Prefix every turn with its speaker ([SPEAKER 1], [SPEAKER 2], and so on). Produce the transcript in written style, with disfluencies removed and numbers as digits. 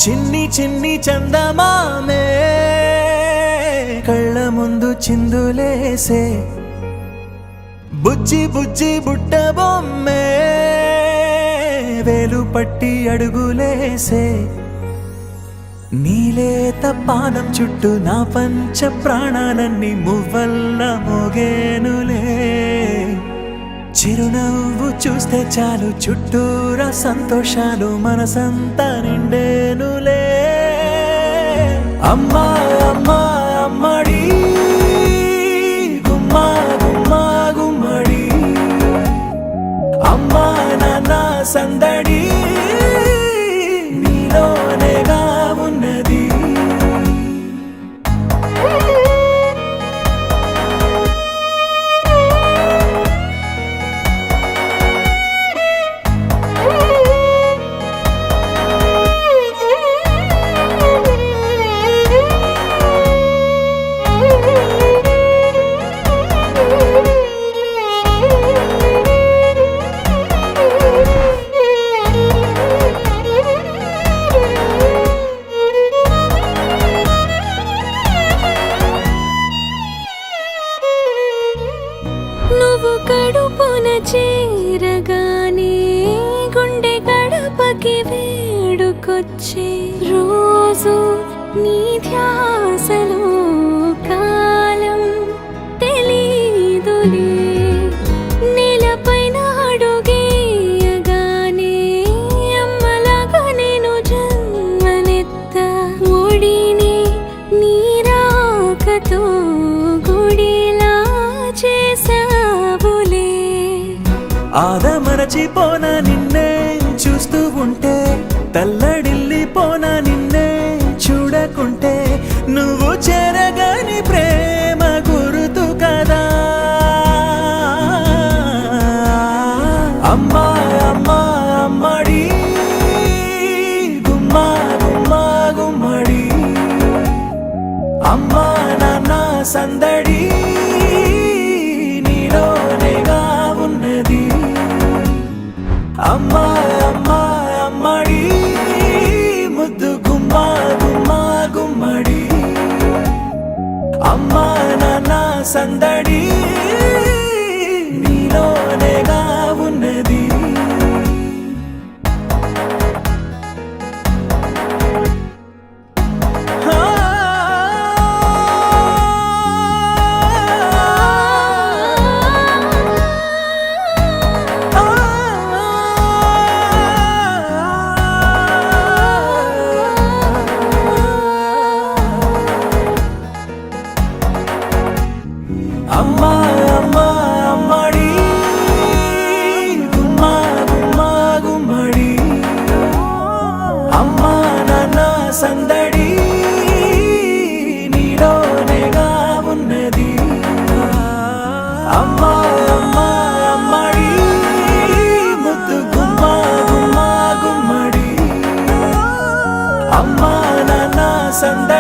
[SPEAKER 1] చిన్ని చిన్ని చందమామే కళ్ళ ముందు చిందులేసే బుజ్జి బుజ్జి బుట్ట బొమ్మే వేలు పట్టి అడుగులేసే నీలేత పానం చుట్టూ నా పంచ ప్రాణాలన్నీ మువ్వల్ల మోగేనులే చిరునవ్వు చూస్తే చాలు చుట్టూరా సంతోషాలు మనసంతా నిండేనులే అమ్మా అమ్మా అమ్మడి గుమ్మా గుమ్మా గుమ్మడి అమ్మా నాన్న సందడి నీలోనేగా ఉన్నది
[SPEAKER 2] నువ్వు కడుపున చేరగానే గుండె గడపకి వేడుకొచ్చే రోజు నీ ధ్యాసలో కాలం తెలీదులే నేలపైన అడుగేయగానే అమ్మలాగా నేను జన్మనెత్త ఒడిని నీ రాకతో గుడిలా చేసావులే
[SPEAKER 1] ఆదమరచిపోన నిన్నే చూస్తూ ఉంటే తల్లడిల్లిపోన నిన్నే చూడకుంటే నువ్వు చెరగని ప్రేమ గురుతు కదా అమ్మా అమ్మా అమ్మడి గుమ్మా గుమ్మా గుమ్మడి అమ్మా నాన్న సందడి నీలోనేగా ఉన్నది అమ్మా అమ్మా అమ్మడి ముద్దు గుమ్మా గుమ్మా గుమ్మడి అమ్మా నాన్న సందడి నీలోనేగా ఉన్నది అమ్మా అమ్మా అమ్మడి గుమ్మా గుమ్మా గుమ్మడి అమ్మా నాన్న సందడి నీలోనేగా ఉన్నది అమ్మా అమ్మా అమ్మడి ముద్దు గుమ్మా గుమ్మా గుమ్మడి అమ్మా నాన్న సందడి